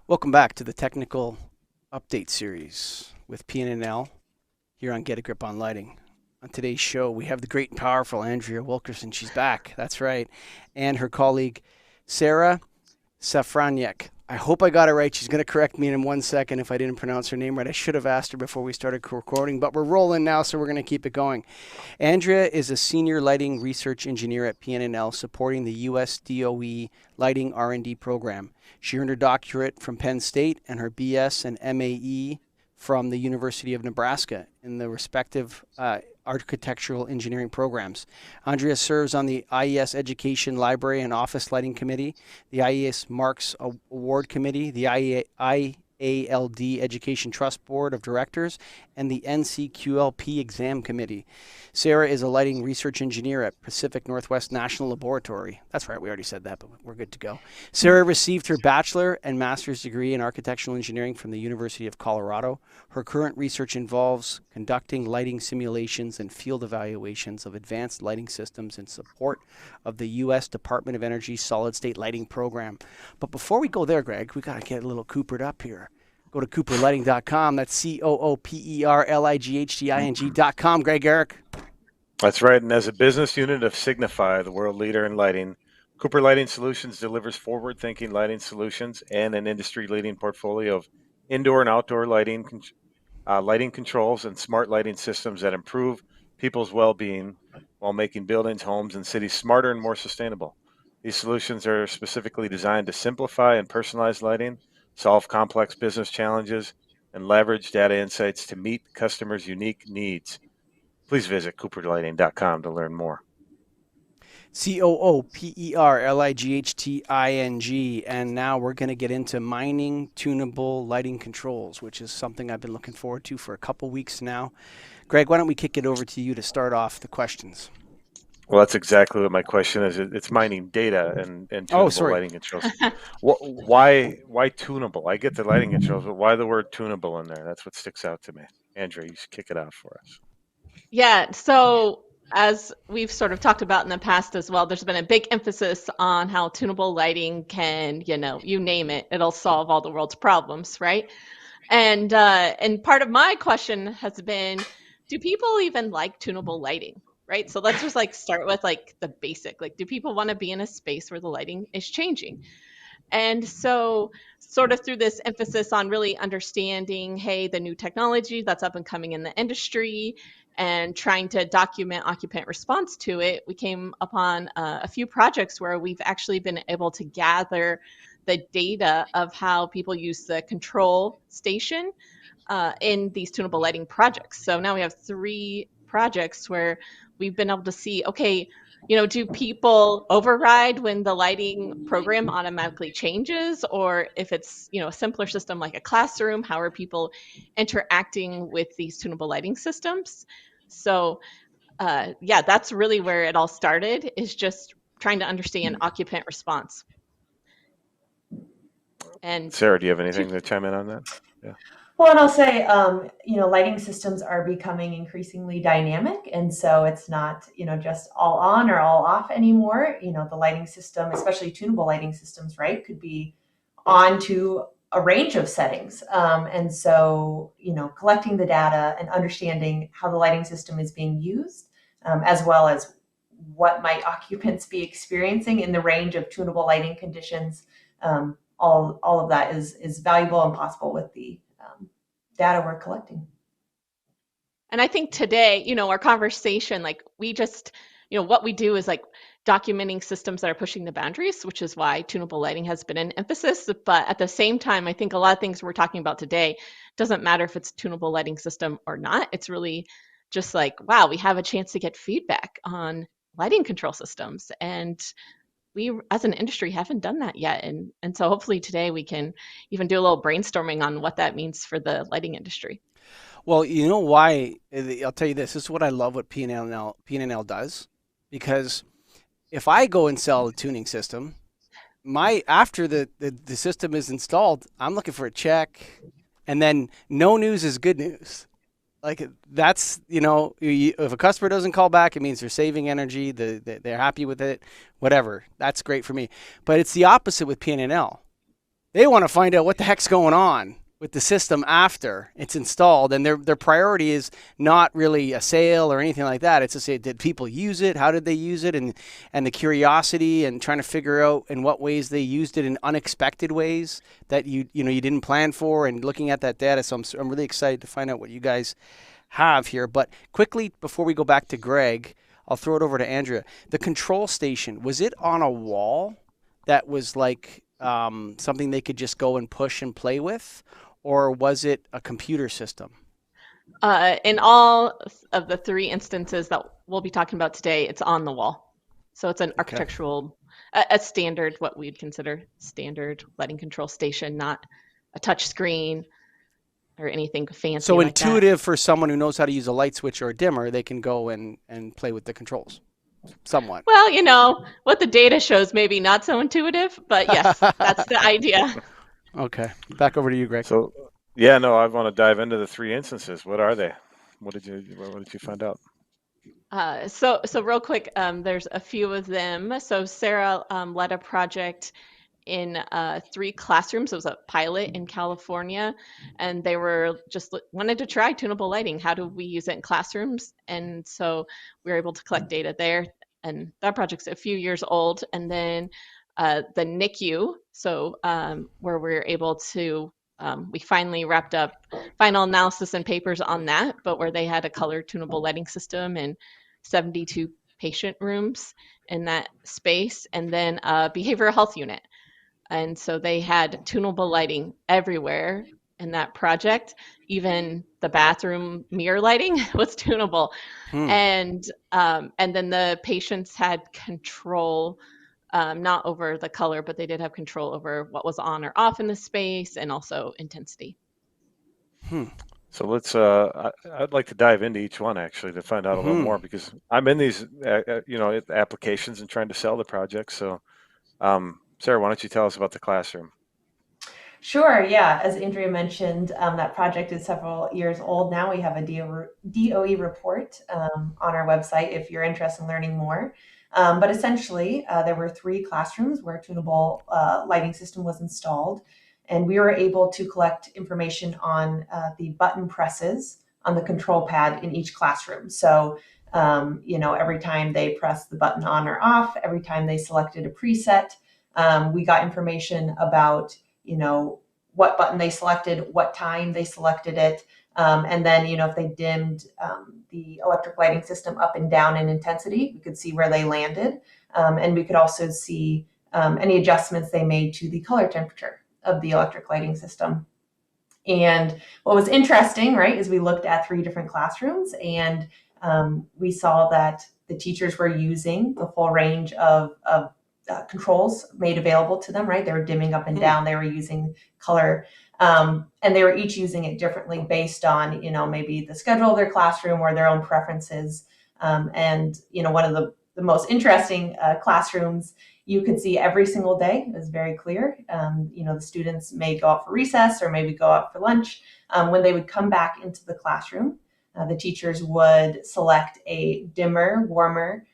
Welcome back to the technical update series with PNNL here on Get a Grip on Lighting. On today's show, we have the great and powerful Andrea Wilkerson. She's back, that's right, and her colleague Sarah Safranek. I hope I got it right. She's going to correct me in 1 second if I didn't pronounce her name right. I should have asked her before we started recording, but we're rolling now, so we're going to keep it going. Andrea is a senior lighting research engineer at PNNL, supporting the U.S. DOE lighting R&D program. She earned her doctorate from Penn State and her BS and MAE from the University of Nebraska in the respective architectural engineering programs. Andrea serves on the IES Education Library and Office Lighting Committee, the IES Marks Award Committee, the IALD Education Trust Board of Directors, and the NCQLP Exam Committee. Sarah is a lighting research engineer at Pacific Northwest National Laboratory. That's right, we already said that, but we're good to go. Sarah received her bachelor and master's degree in architectural engineering from the University of Colorado. Her current research involves conducting lighting simulations and field evaluations of advanced lighting systems in support of the U.S. Department of Energy Solid State Lighting Program. But before we go there, Greg, we got to get a little Coopered up here. Go to cooperlighting.com. That's COOPERLIGHTING.com. Greg Eric. That's right. And as a business unit of Signify, the world leader in lighting, Cooper Lighting Solutions delivers forward-thinking lighting solutions and an industry-leading portfolio of indoor and outdoor lighting controls and smart lighting systems that improve people's well-being while making buildings, homes, and cities smarter and more sustainable. These solutions are specifically designed to simplify and personalize lighting, solve complex business challenges, and leverage data insights to meet customers' unique needs. Please visit cooperlighting.com to learn more. COOPERLIGHTING. And now we're going to get into mining tunable lighting controls, which is something I've been looking forward to for a couple weeks now. Greg, why don't we kick it over to you to start off the questions? Well, that's exactly what my question is. It's mining data and tunable lighting controls. Why tunable? I get the lighting controls, but why the word tunable in there? That's what sticks out to me. Andrea, you should kick it off for us. Yeah, so as we've sort of talked about in the past as well, there's been a big emphasis on how tunable lighting can, you name it, it'll solve all the world's problems, right? And part of my question has been, do people even like tunable lighting, right? So let's just start with the basic. Do people want to be in a space where the lighting is changing? And so sort of through this emphasis on really understanding, hey, the new technology that's up and coming in the industry and trying to document occupant response to it, we came upon a few projects where we've actually been able to gather the data of how people use the control station in these tunable lighting projects. So now we have 3 projects where we've been able to see, okay, do people override when the lighting program automatically changes? Or if it's, a simpler system like a classroom, how are people interacting with these tunable lighting systems? So yeah, that's really where it all started, is just trying to understand occupant response. And Sarah, do you have anything to chime in on that? Yeah. Well, and I'll say, lighting systems are becoming increasingly dynamic. And so it's not, just all on or all off anymore. The lighting system, especially tunable lighting systems, right, could be on to a range of settings. And so, collecting the data and understanding how the lighting system is being used, as well as what might occupants be experiencing in the range of tunable lighting conditions, all of that is valuable and possible with the data we're collecting. And I think today, our conversation, we just, what we do is documenting systems that are pushing the boundaries, which is why tunable lighting has been an emphasis. But at the same time, I think a lot of things we're talking about today doesn't matter if it's a tunable lighting system or not. It's really just wow, we have a chance to get feedback on lighting control systems. And we, as an industry, haven't done that yet. And so hopefully today we can even do a little brainstorming on what that means for the lighting industry. Well, you know why? I'll tell you this. This is what I love what PNNL does. Because if I go and sell a tuning system, after the system is installed, I'm looking for a check. And then no news is good news. That's, if a customer doesn't call back, it means they're saving energy, they're happy with it, whatever. That's great for me. But it's the opposite with PNNL. They want to find out what the heck's going on with the system after it's installed, and their priority is not really a sale or anything like that. It's to say, did people use it? How did they use it? And the curiosity and trying to figure out in what ways they used it in unexpected ways that you didn't plan for, and looking at that data. So I'm really excited to find out what you guys have here. But quickly, before we go back to Greg, I'll throw it over to Andrea. The control station, was it on a wall that was like something they could just go and push and play with, or was it a computer system? In all of the 3 instances that we'll be talking about today, it's on the wall. So it's an architectural, a standard, what we'd consider standard lighting control station, not a touch screen or anything fancy. So like intuitive for someone who knows how to use a light switch or a dimmer, they can go and play with the controls somewhat. Well, what the data shows, maybe not so intuitive, but yes, that's the idea. Okay, back over to you, Greg. So, yeah, no, I want to dive into the 3 instances. What are they? What did you find out? So real quick, there's a few of them. So Sarah led a project in 3 classrooms. It was a pilot in California, and they were just wanted to try tunable lighting. How do we use it in classrooms? And so we were able to collect data there. And that project's a few years old. And then the Nicu, so where we were able to, we finally wrapped up final analysis and papers on that, but where they had a color tunable lighting system in 72 patient rooms in that space, and then a behavioral health unit. And so they had tunable lighting everywhere in that project. Even the bathroom mirror lighting was tunable. And then the patients had control, not over the color, but they did have control over what was on or off in the space, and also intensity. So let's. I'd like to dive into each one actually to find out a little more, because I'm in these, applications and trying to sell the project. So, Sarah, why don't you tell us about the classroom? Sure, yeah. As Andrea mentioned, that project is several years old now. We have a DOE report on our website if you're interested in learning more. But essentially, there were 3 classrooms where a tunable lighting system was installed, and we were able to collect information on the button presses on the control pad in each classroom. So, every time they pressed the button on or off, every time they selected a preset, we got information about what button they selected, what time they selected it, and then if they dimmed the electric lighting system up and down in intensity, we could see where they landed, and we could also see any adjustments they made to the color temperature of the electric lighting system. And what was interesting, right, is we looked at 3 different classrooms, and we saw that the teachers were using the full range of controls made available to them, right? They were dimming up and down, they were using color, and they were each using it differently based on, maybe the schedule of their classroom or their own preferences. And, one of the most interesting classrooms you could see every single day. It was very clear. The students may go out for recess or maybe go out for lunch. When they would come back into the classroom, the teachers would select a dimmer, warmer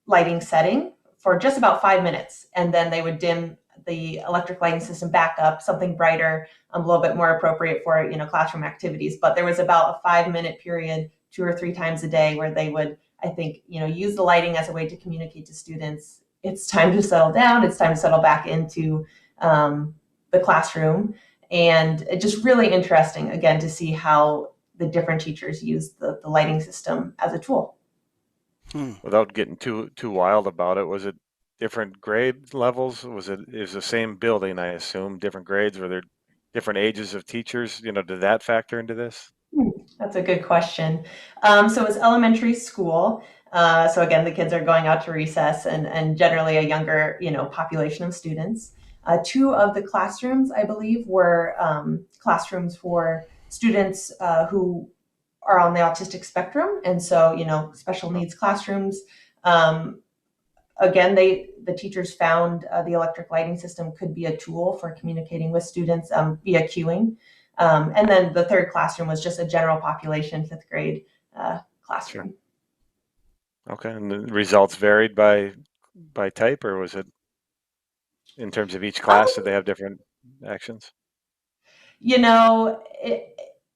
lighting setting for just about 5 minutes, and then they would dim the electric lighting system back up, something brighter, a little bit more appropriate for classroom activities. But there was about a 5-minute period 2 or 3 times a day where they would, I think, use the lighting as a way to communicate to students, it's time to settle down, it's time to settle back into the classroom. And it's just really interesting, again, to see how the different teachers use the lighting system as a tool. Without getting too wild about it, was it different grade levels? Was it the same building, I assume, different grades? Were there different ages of teachers? Did that factor into this? That's a good question. So it was elementary school. So again, the kids are going out to recess, and generally a younger, population of students. 2 of the classrooms, I believe, were classrooms for students who are on the autistic spectrum, and so special needs classrooms. Again, the teachers found the electric lighting system could be a tool for communicating with students via cueing. And then the 3rd classroom was just a general population 5th grade classroom. Okay, and the results varied by type, or was it? in terms of each class? Do they have different actions? You know,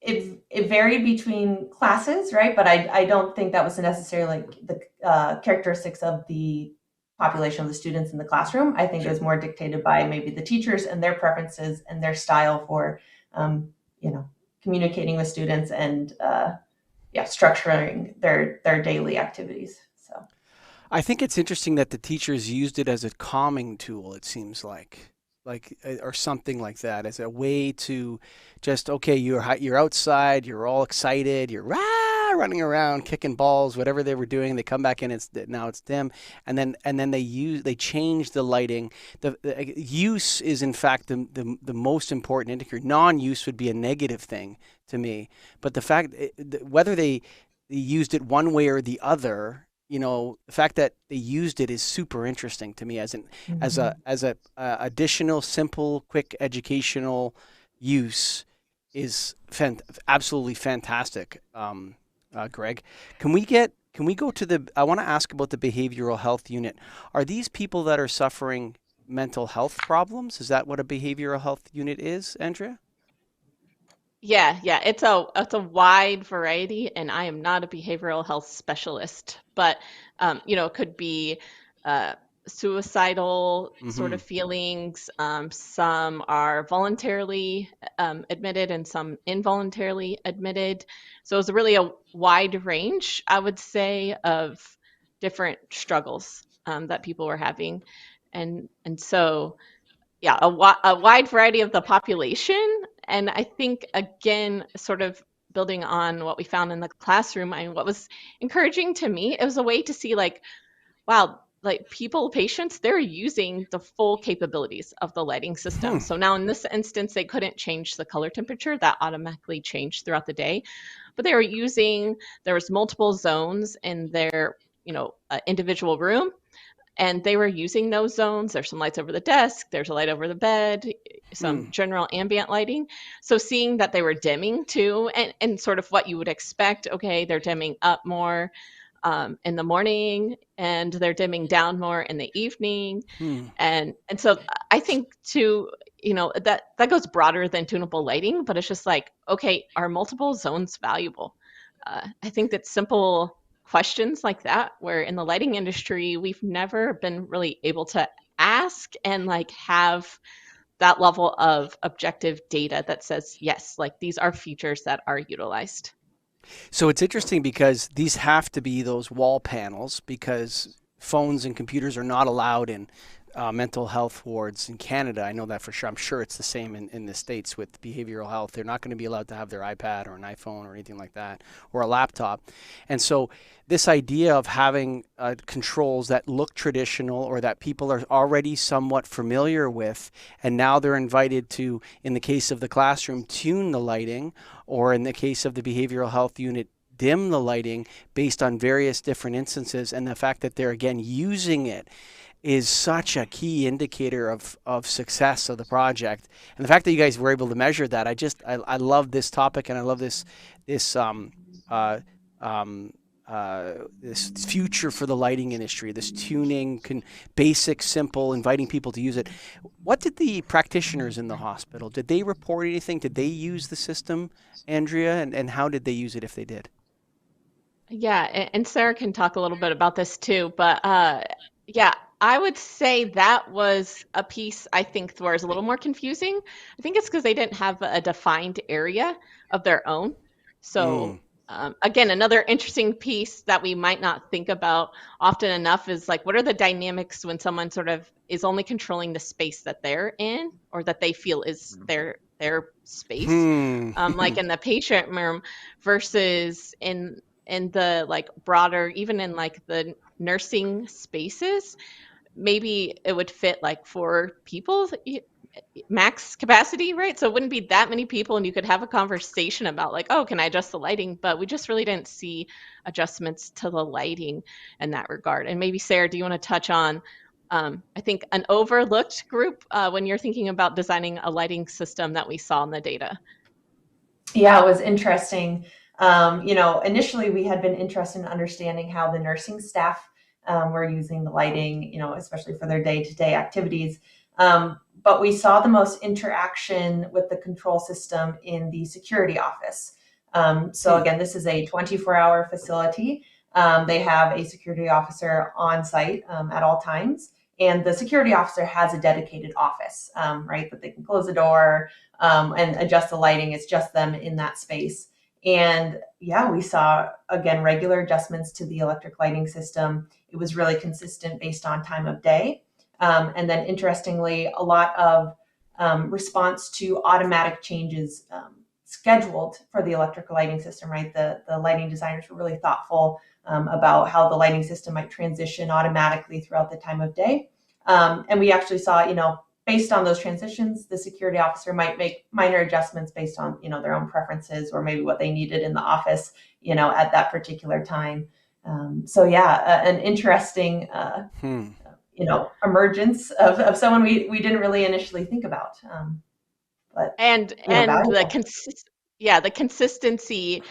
it varied between classes, right? But I don't think that was necessarily like the characteristics of the population of the students in the classroom. I think it was more dictated by maybe the teachers and their preferences and their style for, you know, communicating with students and structuring their daily activities. So I think it's interesting that the teachers used it as a calming tool, it seems like or something like that, as a way to just, okay, you're outside, you're all excited, you're running around, kicking balls, whatever they were doing. They come back in, now it's dim, and then they change the lighting. The use is in fact the most important indicator. Non-use would be a negative thing to me, but the fact whether they used it one way or the other, the fact that they used it is super interesting to me as a additional, simple, quick educational use is absolutely fantastic. Greg, can we go to I want to ask about the behavioral health unit. Are these people that are suffering mental health problems? Is that what a behavioral health unit is, Andrea? Yeah, it's a wide variety, and I am not a behavioral health specialist, but it could be suicidal sort of feelings. Some are voluntarily admitted, and some involuntarily admitted. So it's really a wide range, I would say, of different struggles that people were having, and so yeah, a wide variety of the population. And I think, again, sort of building on what we found in the classroom, what was encouraging to me, it was a way to see like, wow, like patients, they're using the full capabilities of the lighting system. So now in this instance, they couldn't change the color temperature. That automatically changed throughout the day. But there was multiple zones in their, individual room, and they were using those zones. There's some lights over the desk, there's a light over the bed, some general ambient lighting. So seeing that they were dimming too, and sort of what you would expect, okay, they're dimming up more in the morning, and they're dimming down more in the evening. And so I think too, that goes broader than tunable lighting, but it's just like, okay, are multiple zones valuable? I think that simple questions like that, where in the lighting industry, we've never been really able to ask and like have that level of objective data that says, yes, like these are features that are utilized. So it's interesting because these have to be those wall panels, because phones and computers are not allowed in mental health wards in Canada. I know that for sure. I'm sure it's the same in the States with behavioral health. They're not going to be allowed to have their iPad or an iPhone or anything like that, or a laptop. And so this idea of having controls that look traditional or that people are already somewhat familiar with, and now they're invited to, in the case of the classroom, tune the lighting, or in the case of the behavioral health unit, dim the lighting based on various different instances, and the fact that they're again using it is such a key indicator of success of the project. And the fact that you guys were able to measure that, I love this topic, and I love this future for the lighting industry, this tuning, basic, simple, inviting people to use it. What did the practitioners in the hospital, did they report anything? Did they use the system, Andrea? And how did they use it if they did? Yeah, and Sarah can talk a little bit about this too, but yeah, I would say that was a piece I think where it's a little more confusing. I think it's because they didn't have a defined area of their own. So again, another interesting piece that we might not think about often enough is like, what are the dynamics when someone sort of is only controlling the space that they're in, or that they feel is their space, like in the patient room, versus in the like broader, even in like the nursing spaces. Maybe it would fit like 4 people max capacity, right? So it wouldn't be that many people, and you could have a conversation about like, oh, can I adjust the lighting? But we just really didn't see adjustments to the lighting in that regard. And maybe Sarah, do you want to touch on I think an overlooked group when you're thinking about designing a lighting system that we saw in the data? Yeah, it was interesting. Initially we had been interested in understanding how the nursing staff were using the lighting, especially for their day-to-day activities. But we saw the most interaction with the control system in the security office. So again, this is a 24-hour facility. They have a security officer on site at all times. And the security officer has a dedicated office, right, that they can close the door and adjust the lighting. It's just them in that space. And yeah, we saw, again, regular adjustments to the electric lighting system. It was really consistent based on time of day. And then interestingly, a lot of response to automatic changes scheduled for the electrical lighting system, right? The lighting designers were really thoughtful about how the lighting system might transition automatically throughout the time of day. And we actually saw, based on those transitions, the security officer might make minor adjustments based on, their own preferences or maybe what they needed in the office, at that particular time. So yeah, an interesting, emergence of someone we didn't really initially think about. But and valuable. the consistency,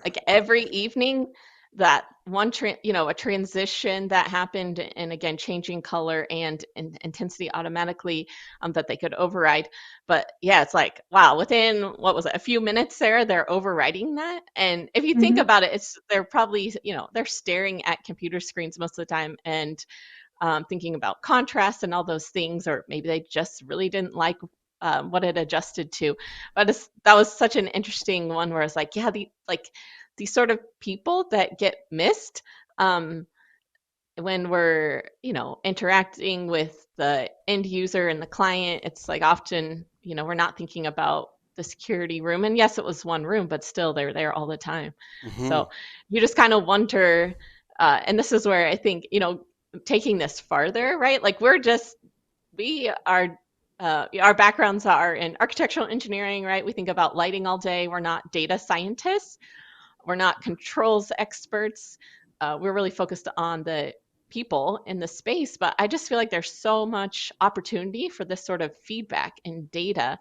like every evening, that one a transition that happened, and again changing color and intensity automatically, that they could override. But yeah, it's like, wow, within what was it, a few minutes there, they're overriding that. And if you think about it, they're probably they're staring at computer screens most of the time and thinking about contrast and all those things, or maybe they just really didn't like what it adjusted to. But that was such an interesting one where it's like, yeah, these sort of people that get missed when we're interacting with the end user and the client. It's like often we're not thinking about the security room, and yes, it was one room, but still they're there all the time. So you just kind of wonder, and this is where I think taking this farther, right? Like our backgrounds are in architectural engineering, right? We think about lighting all day. We're not data scientists. We're not controls experts. We're really focused on the people in the space, but I just feel like there's so much opportunity for this sort of feedback and data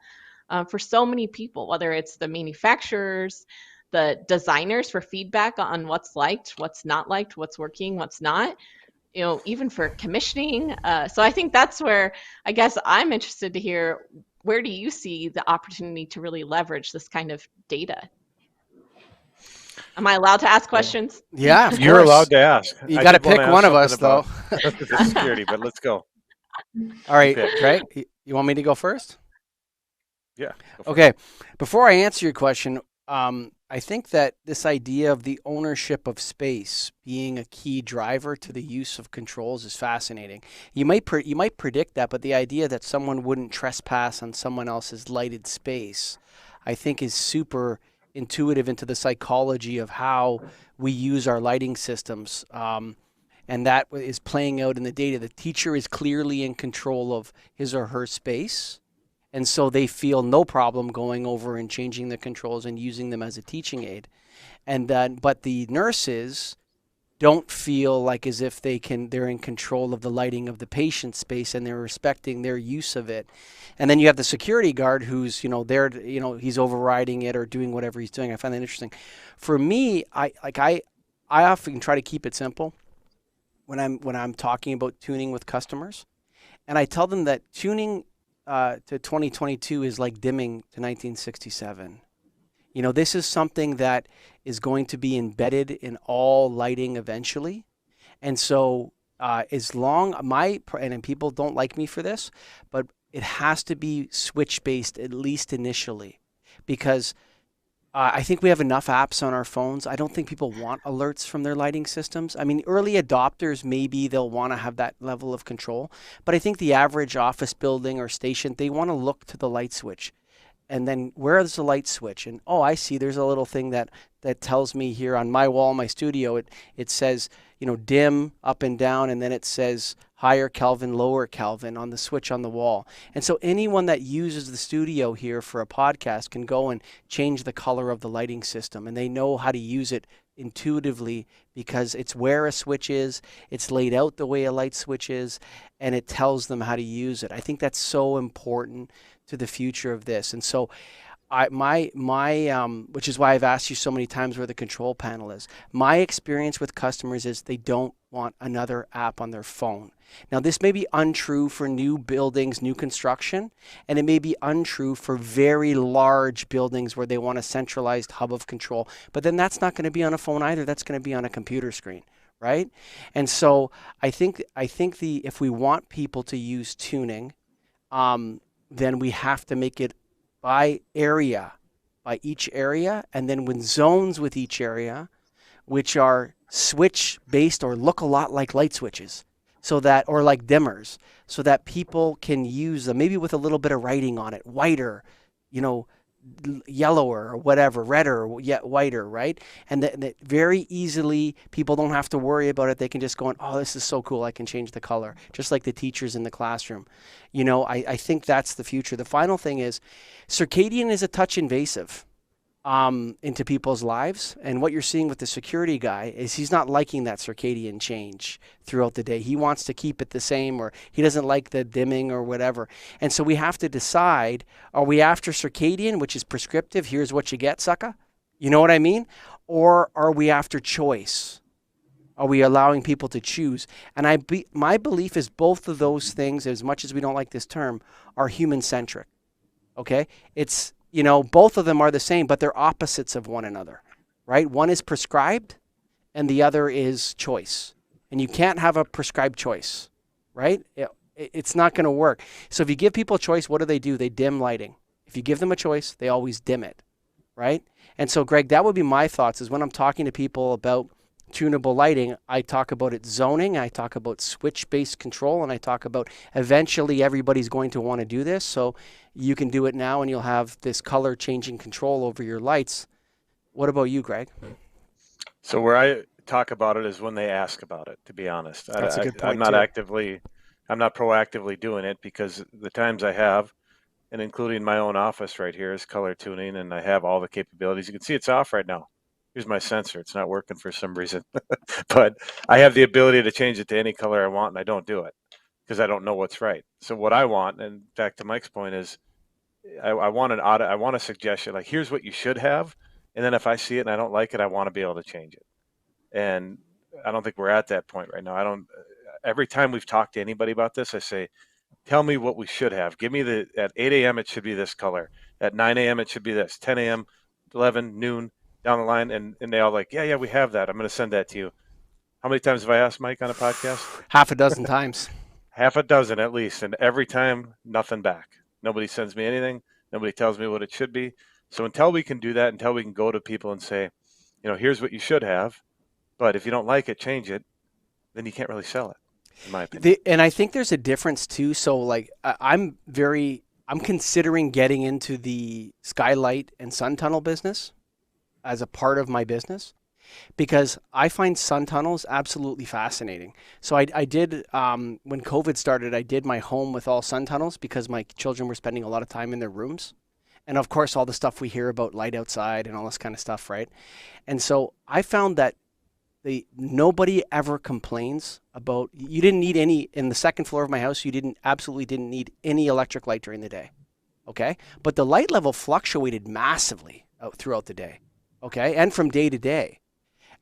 for so many people, whether it's the manufacturers, the designers for feedback on what's liked, what's not liked, what's working, what's not, even for commissioning. So I think that's where I guess I'm interested to hear, where do you see the opportunity to really leverage this kind of data? Am I allowed to ask questions? Yeah, of You're course. allowed to ask. You got to pick one of us, though. The security, but let's go. All right, Greg, you want me to go first? Yeah. Okay. Before I answer your question, I think that this idea of the ownership of space being a key driver to the use of controls is fascinating. You might predict that, but the idea that someone wouldn't trespass on someone else's lighted space, I think, is super intuitive into the psychology of how we use our lighting systems. And that is playing out in the data. The teacher is clearly in control of his or her space. And so they feel no problem going over and changing the controls and using them as a teaching aid. But the nurses don't feel like as if they're in control of the lighting of the patient's space, and they're respecting their use of it. And then you have the security guard who's, there, he's overriding it or doing whatever he's doing. I find that interesting. For me, I often try to keep it simple when I'm talking about tuning with customers. And I tell them that tuning to 2022 is like dimming to 1967. This is something that is going to be embedded in all lighting eventually. And so as long, and people don't like me for this, but it has to be switch-based, at least initially, because I think we have enough apps on our phones. I don't think people want alerts from their lighting systems. I mean, early adopters, maybe they'll want to have that level of control. But I think the average office building or station, they want to look to the light switch. And then where is the light switch? And, I see there's a little thing that tells me here on my wall, my studio, it says, dim up and down, and then it says higher Kelvin, lower Kelvin on the switch on the wall. And so anyone that uses the studio here for a podcast can go and change the color of the lighting system, and they know how to use it intuitively because it's where a switch is, it's laid out the way a light switch is, and it tells them how to use it. I think that's so important to the future of this. And so which is why I've asked you so many times where the control panel is. My experience with customers is they don't want another app on their phone. Now, this may be untrue for new buildings, new construction, and it may be untrue for very large buildings where they want a centralized hub of control. But then that's not going to be on a phone either. That's going to be on a computer screen, right? And so I think if we want people to use tuning, then we have to make it by area, by each area, and then with zones with each area, which are switch based or look a lot like light switches, so that, or like dimmers, so that people can use them, maybe with a little bit of writing on it, whiter, yellower or whatever, redder, yet whiter, right? And that very easily, people don't have to worry about it. They can just go, oh, this is so cool. I can change the color, just like the teachers in the classroom. I think that's the future. The final thing is circadian is a touch invasive into people's lives. And what you're seeing with the security guy is he's not liking that circadian change throughout the day. He wants to keep it the same, or he doesn't like the dimming or whatever. And so we have to decide, are we after circadian, which is prescriptive, here's what you get, sucker? You know what I mean? Or are we after choice? Are we allowing people to choose? And my belief is both of those things, as much as we don't like this term, are human-centric. Okay? It's both of them are the same, but they're opposites of one another, right? One is prescribed and the other is choice. And you can't have a prescribed choice, right? It's not going to work. So if you give people a choice, what do? They dim lighting. If you give them a choice, they always dim it, right? And so, Greg, that would be my thoughts, is when I'm talking to people about tunable lighting, I talk about it zoning, I talk about switch-based control, and I talk about eventually everybody's going to want to do this. So you can do it now and you'll have this color changing control over your lights. What about you, Greg? So where I talk about it is when they ask about it, to be honest. That's a good point. I'm not proactively doing it, because the times I have, and including my own office right here, is color tuning, and I have all the capabilities. You can see it's off right now. Here's my sensor. It's not working for some reason, but I have the ability to change it to any color I want, and I don't do it because I don't know what's right. So what I want, and back to Mike's point, is I want an audit. I want a suggestion, like, here's what you should have. And then if I see it and I don't like it, I want to be able to change it. And I don't think we're at that point right now. Every time we've talked to anybody about this, I say, tell me what we should have. Give me at 8 a.m. it should be this color. At 9 a.m. it should be this. 10 a.m., 11, noon, down the line. And they all like, yeah, we have that. I'm going to send that to you. How many times have I asked Mike on a podcast? Half a dozen times. Half a dozen at least. And every time, nothing back. Nobody sends me anything. Nobody tells me what it should be. So until we can do that, until we can go to people and say, here's what you should have, but if you don't like it, change it, then you can't really sell it, in my opinion. And I think there's a difference too. So like I'm considering getting into the skylight and sun tunnel business as a part of my business, because I find sun tunnels absolutely fascinating. So I did, when COVID started, I did my home with all sun tunnels because my children were spending a lot of time in their rooms. And of course, all the stuff we hear about light outside and all this kind of stuff, right? And so I found that nobody ever complains about, you didn't need any, in the second floor of my house, you absolutely didn't need any electric light during the day, okay? But the light level fluctuated massively throughout the day, okay? And from day to day.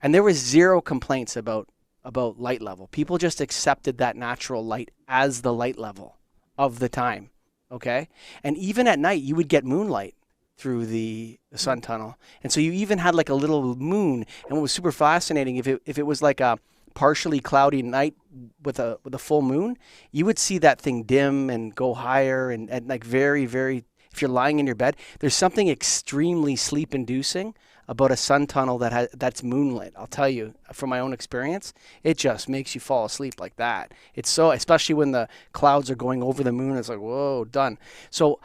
And there was zero complaints about light level. People just accepted that natural light as the light level of the time, okay? And even at night, you would get moonlight through the sun tunnel. And so you even had like a little moon. And what was super fascinating, if it was like a partially cloudy night with a full moon, you would see that thing dim and go higher and like very, very, if you're lying in your bed, there's something extremely sleep inducing about a sun tunnel that's moonlit. I'll tell you from my own experience, it just makes you fall asleep like that. It's so, especially when the clouds are going over the moon, it's like, whoa, done. So,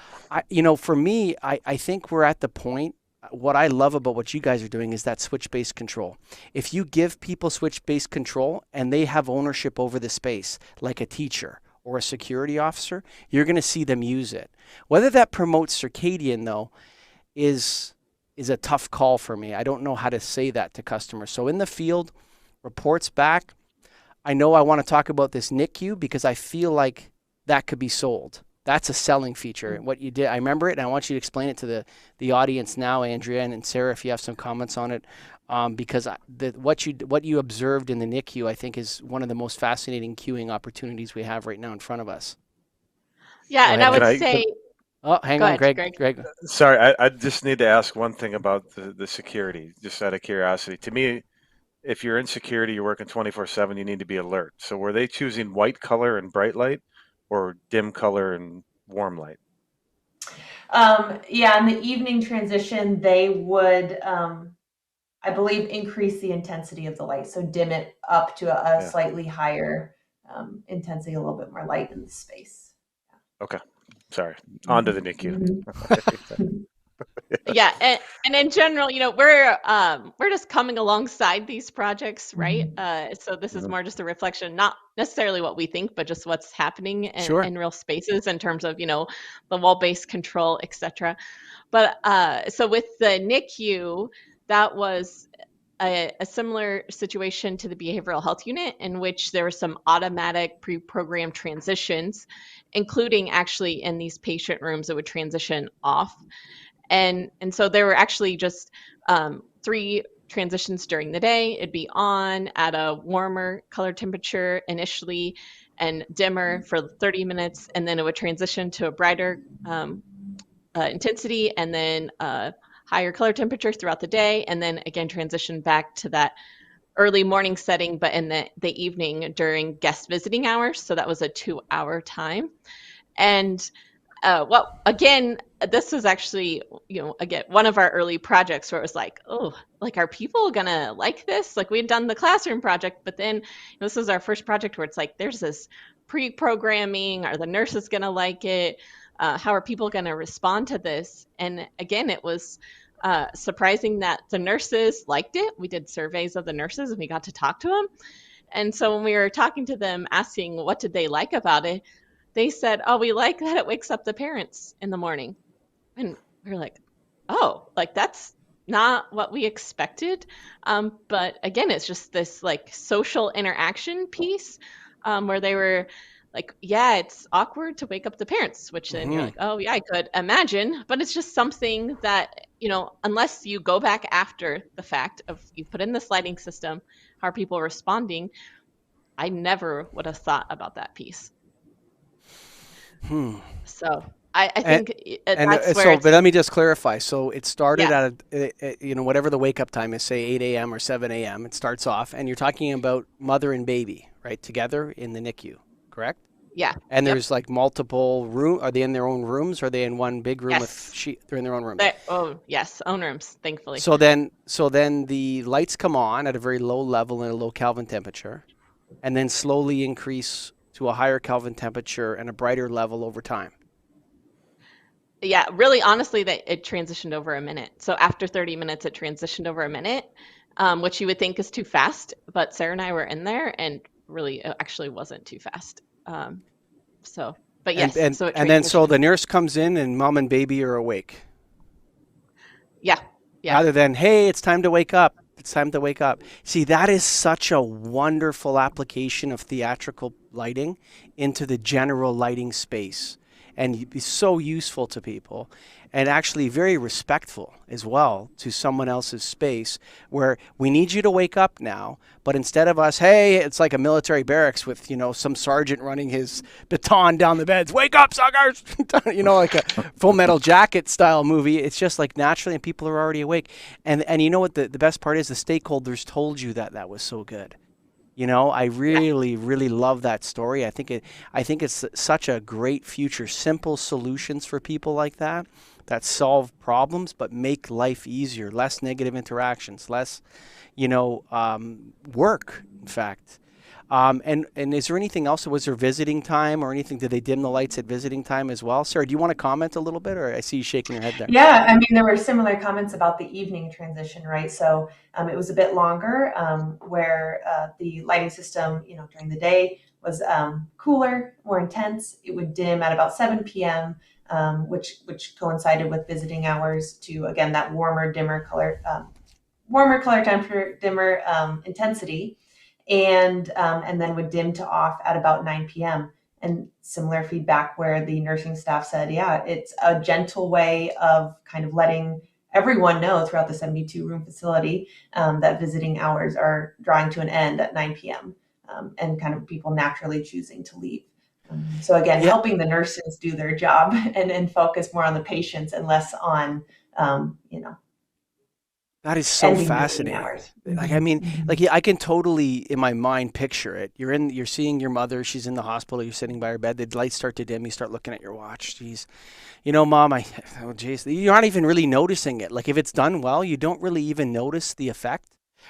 for me, I think we're at the point, what I love about what you guys are doing is that switch-based control. If you give people switch-based control and they have ownership over the space, like a teacher or a security officer, you're going to see them use it. Whether that promotes circadian, though, is a tough call for me. I don't know how to say that to customers. So in the field, reports back, I know I want to talk about this Nicu because I feel like that could be sold. That's a selling feature. What you did, I remember it, and I want you to explain it to the audience now, Andrea and Sarah, if you have some comments on it, because what you observed in the NICU, I think, is one of the most fascinating queuing opportunities we have right now in front of us. Yeah, Go and ahead, I would Andrea. say, Oh, hang go on, ahead, Greg. Sorry, I just need to ask one thing about the security, just out of curiosity. To me, if you're in security, you're working 24/7, you need to be alert. So were they choosing white color and bright light, or dim color and warm light? Yeah, in the evening transition, they would, I believe, increase the intensity of the light. So dim it up to a slightly higher intensity, a little bit more light in the space. Okay. Sorry. On to the NICU. Yeah, and in general, we're just coming alongside these projects, right? So this is more just a reflection, not necessarily what we think, but just what's happening in real spaces in terms of, the wall-based control, etc. But so with the NICU, that was a similar situation to the behavioral health unit, in which there were some automatic pre-programmed transitions, including actually in these patient rooms, it would transition off. And so there were actually just 3 transitions during the day. It'd be on at a warmer color temperature initially and dimmer for 30 minutes, and then it would transition to a brighter intensity, and then higher color temperature throughout the day, and then again transition back to that early morning setting, but in the evening during guest visiting hours. So that was a 2-hour time. And again, this was actually, again, one of our early projects where it was like, oh, like, are people gonna like this? Like, we had done the classroom project, but then this was our first project where it's like, there's this pre-programming. Are the nurses gonna like it? How are people gonna respond to this? And again, it was surprising that the nurses liked it. We did surveys of the nurses and we got to talk to them. And so when we were talking to them, asking what did they like about it, they said, oh, we like that it wakes up the parents in the morning. And we were like, oh, like, that's not what we expected. But again, it's just this like social interaction piece where they were like, yeah, it's awkward to wake up the parents, which then you're like, oh yeah, I could imagine. But it's just something that, unless you go back after the fact of you put in the sliding system, how are people responding? I never would have thought about that piece. So I think that's where. But let me just clarify. So it started at whatever the wake up time is, say 8 a.m. or 7 a.m. It starts off, and you're talking about mother and baby, right, together in the NICU, correct? Yeah. And there's like multiple rooms. Are they in their own rooms? Or are they in one big room they're in their own rooms? Yes, own rooms, thankfully. So then the lights come on at a very low level and a low Kelvin temperature, and then slowly increase to a higher Kelvin temperature and a brighter level over time. Yeah, really, honestly, it transitioned over a minute. So after 30 minutes, it transitioned over a minute, which you would think is too fast. But Sarah and I were in there, and really, it actually wasn't too fast. But yes. So the nurse comes in, and mom and baby are awake. Yeah. Rather than, hey, it's time to wake up. It's time to wake up. See, that is such a wonderful application of theatrical lighting into the general lighting space. And it'd be so useful to people, and actually very respectful as well to someone else's space, where we need you to wake up now. But instead of us, hey, it's like a military barracks with, some sergeant running his baton down the beds. Wake up, suckers! Like a Full Metal Jacket style movie. It's just like naturally, and people are already awake. And you know what the best part is? The stakeholders told you that was so good. I really, really love that story. I think it's such a great future. Simple solutions for people like that solve problems but make life easier. Less negative interactions, less, work. In fact, and is there anything else? Was there visiting time or anything? Did they dim the lights at visiting time as well? Sarah, do you want to comment a little bit, or I see you shaking your head there? Yeah, I mean, there were similar comments about the evening transition, right? So it was a bit longer, where the lighting system, during the day was cooler, more intense. It would dim at about 7 p.m., which coincided with visiting hours to, again, that warmer color temperature, dimmer intensity. And then would dim to off at about 9 p.m. And similar feedback where the nursing staff said, yeah, it's a gentle way of kind of letting everyone know throughout the 72-room facility that visiting hours are drawing to an end at 9 p.m. And kind of people naturally choosing to leave. So again, helping the nurses do their job and focus more on the patients and less on, that is so fascinating. Like, I mean, like, I can totally in my mind picture it. You're seeing your mother. She's in the hospital. You're sitting by her bed. The lights start to dim. You start looking at your watch. Jeez, Mom, you're not even really noticing it. Like, if it's done well, you don't really even notice the effect.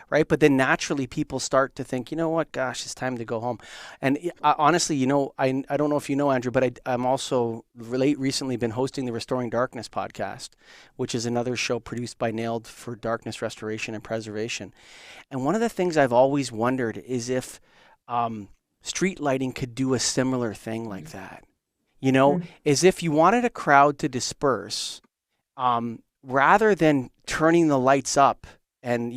Right. But then naturally people start to think, you know what, gosh, it's time to go home. And honestly, I don't know if you know, Andrew, but I'm also recently been hosting the Restoring Darkness podcast, which is another show produced by Nailed for darkness restoration and preservation. And one of the things I've always wondered is if street lighting could do a similar thing like that. As if you wanted a crowd to disperse, rather than turning the lights up and,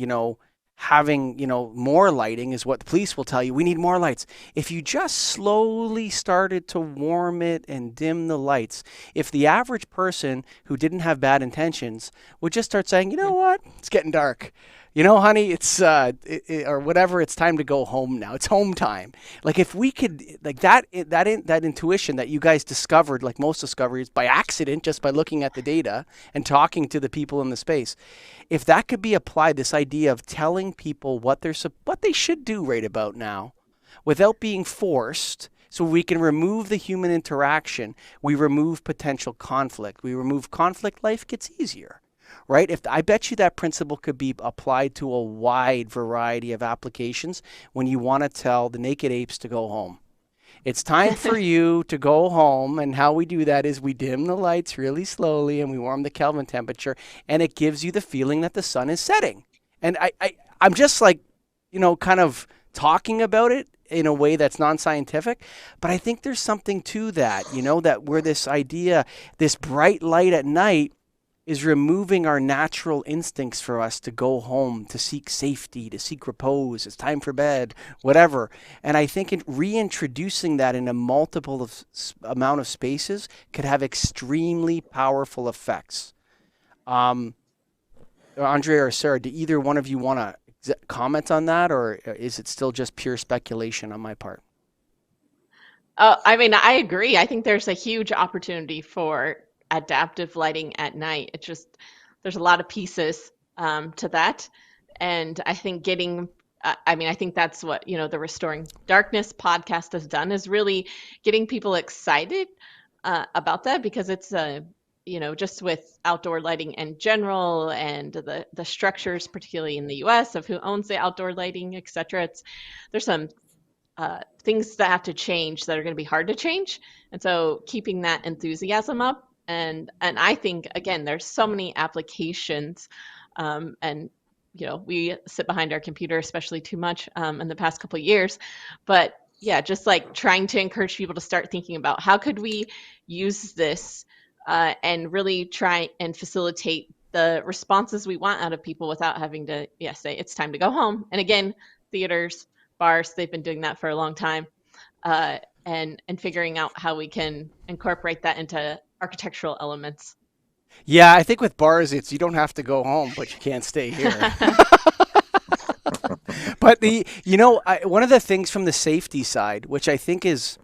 having, more lighting is what the police will tell you. We need more lights. If you just slowly started to warm it and dim the lights, if the average person who didn't have bad intentions would just start saying, you know what, it's getting dark. Honey, it's or whatever. It's time to go home now. It's home time. Like, if we could, like that intuition that you guys discovered, like most discoveries by accident, just by looking at the data and talking to the people in the space, if that could be applied, this idea of telling people what they should do right about now, without being forced. So we can remove the human interaction. We remove potential conflict. We remove conflict. Life gets easier. Right? I bet you that principle could be applied to a wide variety of applications when you want to tell the naked apes to go home. It's time for you to go home, and how we do that is we dim the lights really slowly and we warm the Kelvin temperature, and it gives you the feeling that the sun is setting. And I'm just like, kind of talking about it in a way that's non-scientific, but I think there's something to that, that where this idea, this bright light at night, is removing our natural instincts for us to go home, to seek safety, to seek repose. It's time for bed, whatever. And I think reintroducing that in a multiple amount of spaces could have extremely powerful effects. Andrea or Sarah, do either one of you want to comment on that, or is it still just pure speculation on my part? I mean, I agree. I think there's a huge opportunity for adaptive lighting at night. It's just, there's a lot of pieces to that. And I think I think that's what, the Restoring Darkness podcast has done, is really getting people excited about that, because it's, just with outdoor lighting in general and the structures, particularly in the US, of who owns the outdoor lighting, et cetera. There's some things that have to change that are going to be hard to change. And so keeping that enthusiasm up. And I think, again, there's so many applications, and, we sit behind our computer, especially too much in the past couple of years. But yeah, just like trying to encourage people to start thinking about how could we use this and really try and facilitate the responses we want out of people without having to, say it's time to go home. And again, theaters, bars, they've been doing that for a long time. And figuring out how we can incorporate that into architectural elements. Yeah, I think with bars, it's you don't have to go home, but you can't stay here. But one of the things from the safety side, which I think is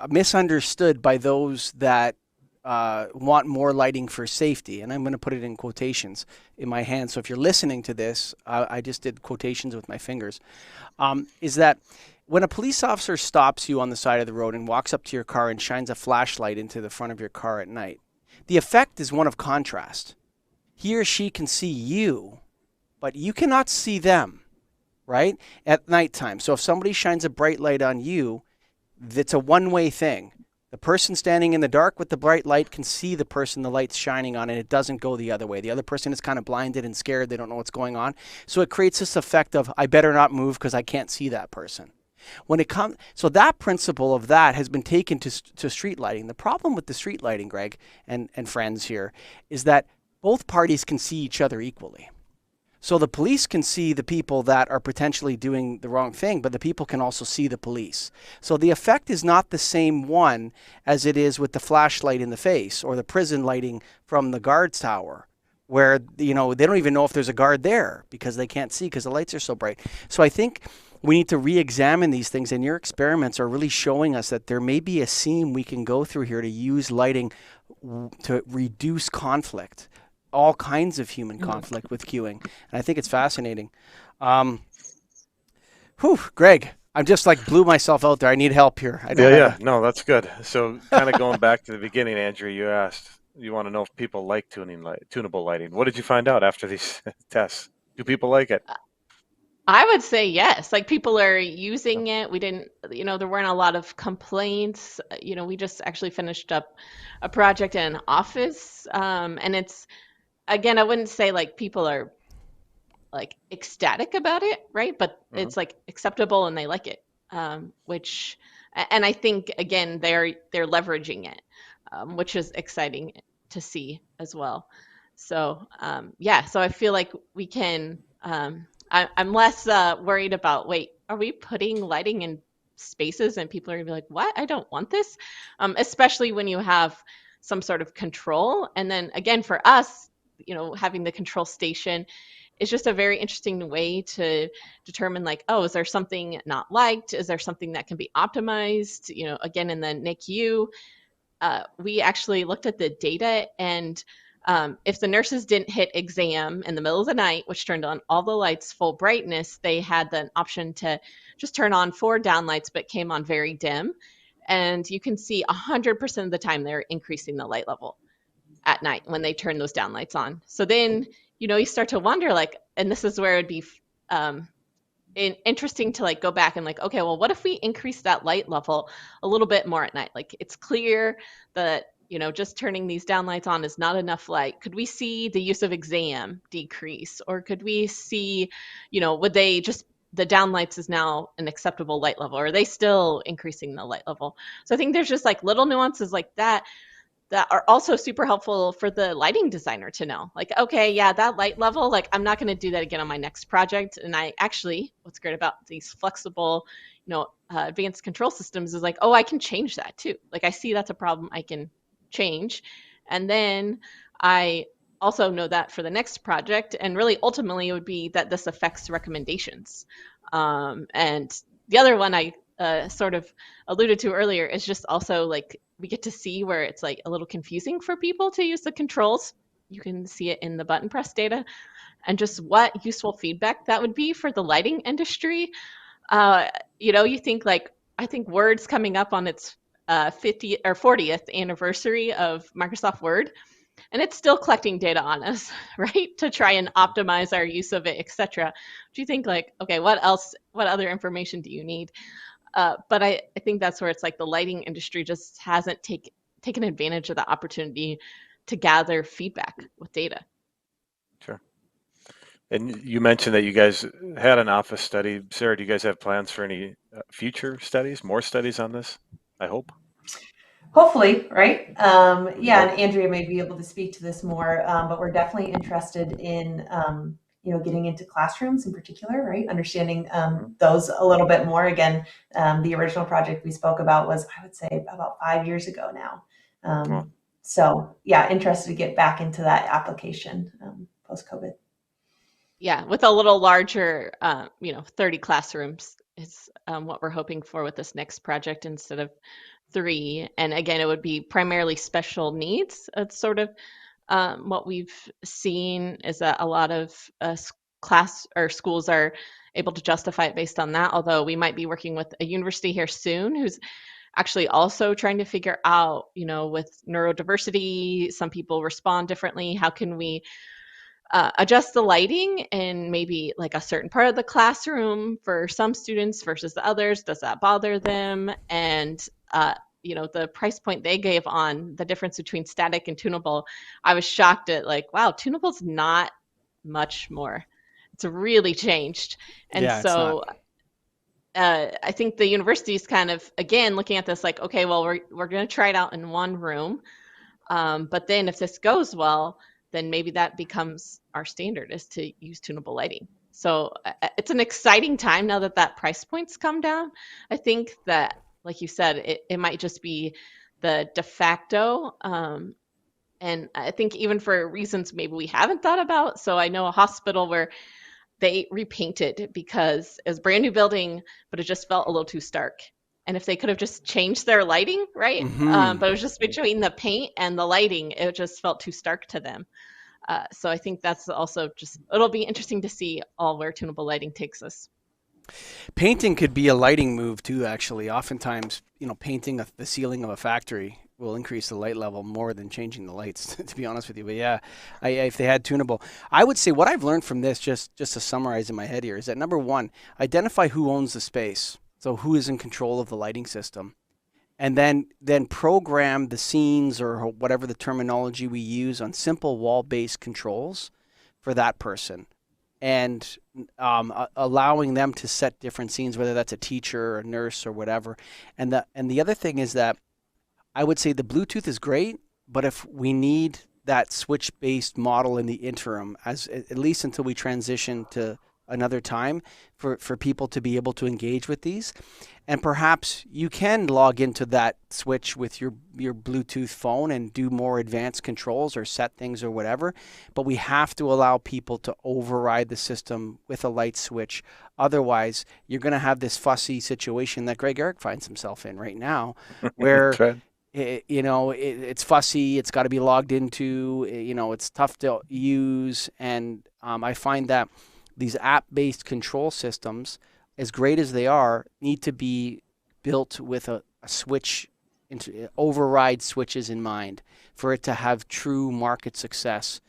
misunderstood by those that want more lighting for safety, and I'm going to put it in quotations in my hand. So if you're listening to this, I just did quotations with my fingers, is that when a police officer stops you on the side of the road and walks up to your car and shines a flashlight into the front of your car at night, the effect is one of contrast. He or she can see you, but you cannot see them, right? At nighttime. So if somebody shines a bright light on you, it's a one-way thing. The person standing in the dark with the bright light can see the person the light's shining on, and it doesn't go the other way. The other person is kind of blinded and scared. They don't know what's going on. So it creates this effect of, I better not move because I can't see that person. So that principle of that has been taken to street lighting. The problem with the street lighting, Greg and friends here, is that both parties can see each other equally. So the police can see the people that are potentially doing the wrong thing, but the people can also see the police. So the effect is not the same one as it is with the flashlight in the face or the prison lighting from the guard's tower, where they don't even know if there's a guard there because they can't see because the lights are so bright. So I think we need to re-examine these things, and your experiments are really showing us that there may be a seam we can go through here to use lighting to reduce conflict, all kinds of human conflict with queuing. And I think it's fascinating. Greg, I'm just like blew myself out there. I need help here. No, that's good. So kind of going back to the beginning, Andrea, you want to know if people like tunable lighting. What did you find out after these tests? Do people like it? I would say yes. Like people are using it. We didn't, there weren't a lot of complaints. We just actually finished up a project in an office. And it's, again, I wouldn't say like people are like ecstatic about it, right? But it's like acceptable and they like it, and I think again they're leveraging it, which is exciting to see as well. So so I feel like we can. I'm less worried about, wait, are we putting lighting in spaces and people are gonna be like, what? I don't want this, especially when you have some sort of control. And then again, for us, having the control station is just a very interesting way to determine like, oh, is there something not liked? Is there something that can be optimized? Again, in the Nicu, we actually looked at the data, and if the nurses didn't hit exam in the middle of the night, which turned on all the lights full brightness, they had the option to just turn on 4 downlights, but came on very dim. And you can see 100% of the time they're increasing the light level at night when they turn those downlights on. So then, you start to wonder, like, and this is where it'd be interesting to like go back and like, okay, well, what if we increase that light level a little bit more at night? Like it's clear that, just turning these downlights on is not enough light. Could we see the use of exam decrease? Or could we see, would they just, the downlights is now an acceptable light level? Or are they still increasing the light level? So I think there's just like little nuances like that are also super helpful for the lighting designer to know. Like, okay, yeah, that light level, like I'm not going to do that again on my next project. And I actually, what's great about these flexible, advanced control systems is like, oh, I can change that too. Like I see that's a problem I can change. And then I also know that for the next project. And really ultimately it would be that this affects recommendations. And the other one I sort of alluded to earlier is just also like we get to see where it's like a little confusing for people to use the controls. You can see it in the button press data, and just what useful feedback that would be for the lighting industry. You think like, I think Word's coming up on its 50th or 40th anniversary of Microsoft Word, and it's still collecting data on us, right? To try and optimize our use of it, etc. Do you think like, okay, what other information do you need? But I think that's where it's like the lighting industry just hasn't taken advantage of the opportunity to gather feedback with data. Sure. And you mentioned that you guys had an office study. Sarah, do you guys have plans for any future studies, more studies on this? I hope. Hopefully, right? And Andrea may be able to speak to this more, but we're definitely interested in getting into classrooms in particular, right? Understanding those a little bit more. Again, the original project we spoke about was, I would say, about 5 years ago now. So yeah, interested to get back into that application post-COVID. Yeah, with a little larger, 30 classrooms is what we're hoping for with this next project instead of 3. And again, it would be primarily special needs. It's sort of what we've seen is that a lot of class or schools are able to justify it based on that. Although we might be working with a university here soon who's actually also trying to figure out, with neurodiversity, some people respond differently. How can we adjust the lighting in maybe like a certain part of the classroom for some students versus the others? Does that bother them? And the price point they gave on the difference between static and tunable, I was shocked at like, wow, tunable's not much more. It's really changed. And Yeah, so I think the university is kind of, again, looking at this like, okay, well, we're going to try it out in one room. But then if this goes well, then maybe that becomes our standard, is to use tunable lighting. So it's an exciting time now that that price point's come down. I think that, like you said, it might just be the de facto. And I think even for reasons maybe we haven't thought about. So I know a hospital where they repainted because it was a brand new building, but it just felt a little too stark. And if they could have just changed their lighting, right? But it was just between the paint and the lighting, it just felt too stark to them. So I think that's also just, it'll be interesting to see all where tunable lighting takes us. Painting could be a lighting move too, actually. Oftentimes, painting the ceiling of a factory will increase the light level more than changing the lights, to be honest with you. But yeah, if they had tunable, I would say what I've learned from this, just to summarize in my head here, is that number one, identify who owns the space. So who is in control of the lighting system. And then program the scenes or whatever the terminology we use on simple wall-based controls for that person. And allowing them to set different scenes, whether that's a teacher or a nurse or whatever. And the other thing is that I would say the Bluetooth is great, but if we need that switch-based model in the interim, at least until we transition to another time for people to be able to engage with these. And perhaps you can log into that switch with your Bluetooth phone and do more advanced controls or set things or whatever. But we have to allow people to override the system with a light switch. Otherwise, you're going to have this fussy situation that Greg Eric finds himself in right now, where it's fussy. It's got to be logged into. It's tough to use, and I find that these app-based control systems, as great as they are, need to be built with a switch, override switches in mind for it to have true market success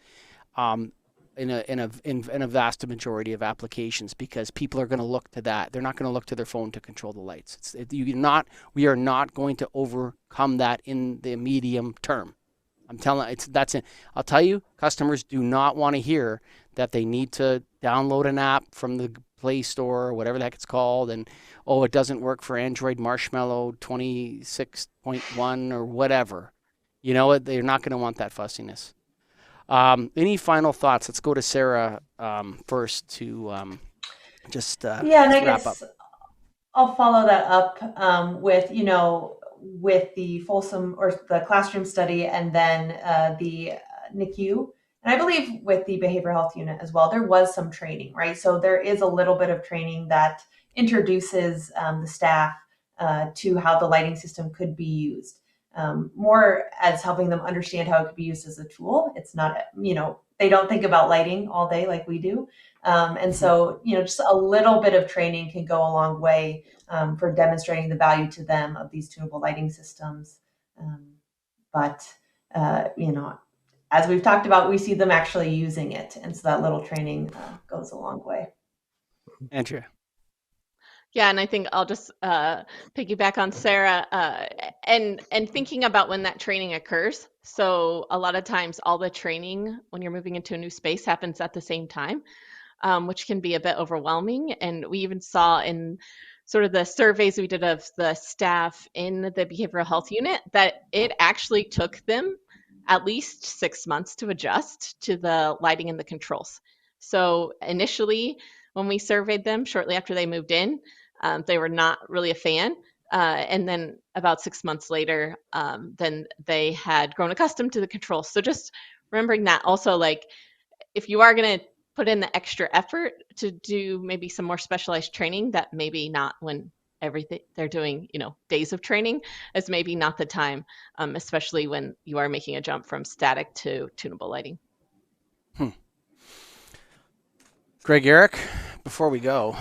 in a vast majority of applications, because people are going to look to that. They're not going to look to their phone to control the lights. We are not going to overcome that in the medium term. I'll tell you, customers do not want to hear that they need to download an app from the Play Store or whatever the heck it's called, and it doesn't work for Android Marshmallow 26.1 or whatever. They're not going to want that fussiness. Any final thoughts? Let's go to Sarah first to just wrap up. I'll follow that up with the Folsom or the classroom study, and then the Nicu. And I believe with the behavioral health unit as well, there was some training, right? So there is a little bit of training that introduces the staff to how the lighting system could be used, more as helping them understand how it could be used as a tool. It's not, they don't think about lighting all day like we do. And so, just a little bit of training can go a long way for demonstrating the value to them of these tunable lighting systems. But as we've talked about, we see them actually using it. And so that little training goes a long way. Andrea. Yeah, and I think I'll just piggyback on Sarah and thinking about when that training occurs. So a lot of times all the training when you're moving into a new space happens at the same time, which can be a bit overwhelming. And we even saw in sort of the surveys we did of the staff in the behavioral health unit that it actually took them at least 6 months to adjust to the lighting and the controls. So initially, when we surveyed them shortly after they moved in, they were not really a fan. And then about 6 months later, then they had grown accustomed to the controls. So just remembering that also, like, if you are going to put in the extra effort to do maybe some more specialized training, that maybe not when everything they're doing, days of training, is maybe not the time, especially when you are making a jump from static to tunable lighting. Greg Eric, before we go,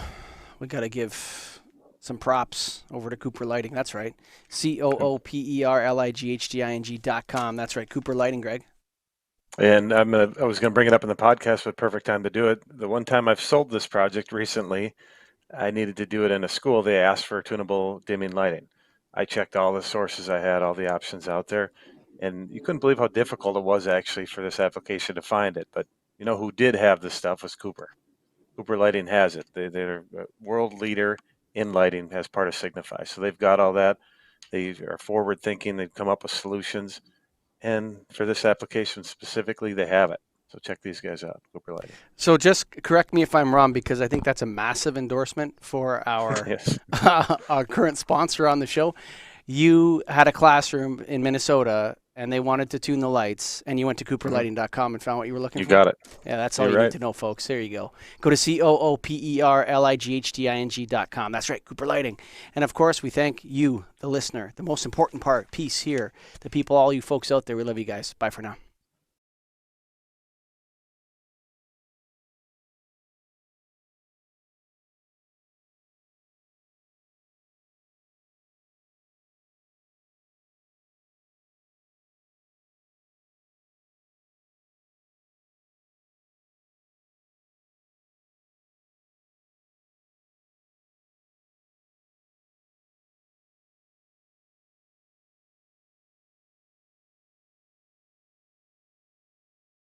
we got to give some props over to Cooper Lighting. That's right. COOPERLIGHDING.com. That's right. Cooper Lighting, Greg. And I was going to bring it up in the podcast, but perfect time to do it. The one time I've sold this project recently, I needed to do it in a school. They asked for tunable dimming lighting. I checked all the sources I had, all the options out there, and you couldn't believe how difficult it was actually for this application to find it. But who did have this stuff was Cooper. Cooper Lighting has it. They're a world leader in lighting as part of Signify. So they've got all that. They are forward thinking. They've come up with solutions. And for this application specifically, they have it. So check these guys out, Cooper Lighting. So just correct me if I'm wrong, because I think that's a massive endorsement for our Yes. our current sponsor on the show. You had a classroom in Minnesota, and they wanted to tune the lights, and you went to cooperlighting.com and found what you were looking You for? got it. Yeah, that's all You're you right. need to know, folks. There you go. Go to COOPERLIGHTING.com. That's right, Cooper Lighting. And, of course, we thank you, the listener, the most important piece here, the people, all you folks out there. We love you guys. Bye for now.